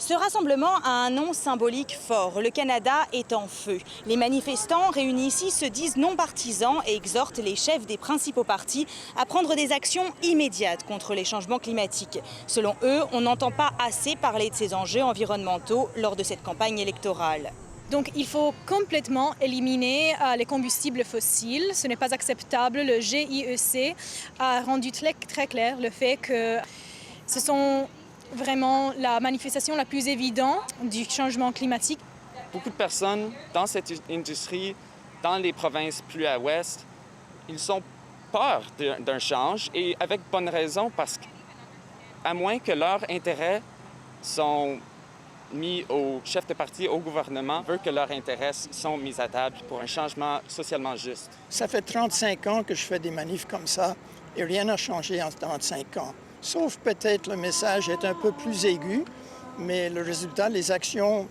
Ce rassemblement a un nom symbolique fort. Le Canada est en feu. Les manifestants réunis ici se disent non partisans et exhortent les chefs des principaux partis à prendre des actions immédiates contre les changements climatiques. Selon eux, on n'entend pas assez parler de ces enjeux environnementaux lors de cette campagne électorale. Donc il faut complètement éliminer les combustibles fossiles. Ce n'est pas acceptable. Le GIEC a rendu très clair le fait que ce sont vraiment la manifestation la plus évidente du changement climatique. Beaucoup de personnes dans cette industrie, dans les provinces plus à l'ouest, ils ont peur d'un change et avec bonne raison parce qu'à moins que leurs intérêts sont mis au chef de parti, au gouvernement, veut que leurs intérêts sont mis à table pour un changement socialement juste. Ça fait 35 ans que je fais des manifs comme ça et rien n'a changé en 35 ans. Sauf peut-être le message est un peu plus aigu, mais le résultat, les actions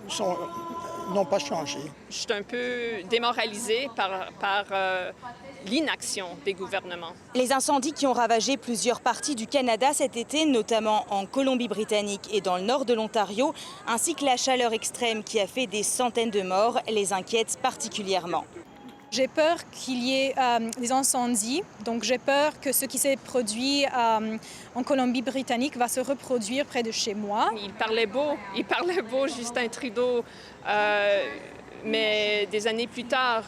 n'ont pas changé. Je suis un peu démoralisée par l'inaction des gouvernements. Les incendies qui ont ravagé plusieurs parties du Canada cet été, notamment en Colombie-Britannique et dans le nord de l'Ontario, ainsi que la chaleur extrême qui a fait des centaines de morts, les inquiètent particulièrement. J'ai peur qu'il y ait des incendies, donc j'ai peur que ce qui s'est produit en Colombie-Britannique va se reproduire près de chez moi. Il parlait beau, Justin Trudeau, mais des années plus tard,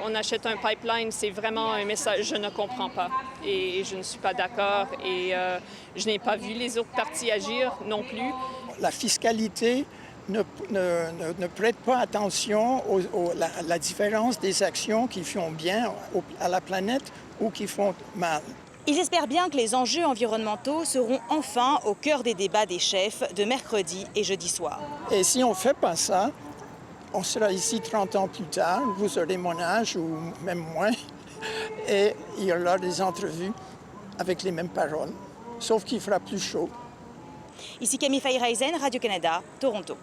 on achète un pipeline, c'est vraiment un message que je ne comprends pas et je ne suis pas d'accord et je n'ai pas vu les autres partis agir non plus. La fiscalité ne prête pas attention à la différence des actions qui font bien à la planète ou qui font mal. Ils espèrent bien que les enjeux environnementaux seront enfin au cœur des débats des chefs de mercredi et jeudi soir. Et si on ne fait pas ça, on sera ici 30 ans plus tard, vous aurez mon âge ou même moins, et il y aura des entrevues avec les mêmes paroles, sauf qu'il fera plus chaud. Ici Camille Feyerheisen, Radio-Canada, Toronto.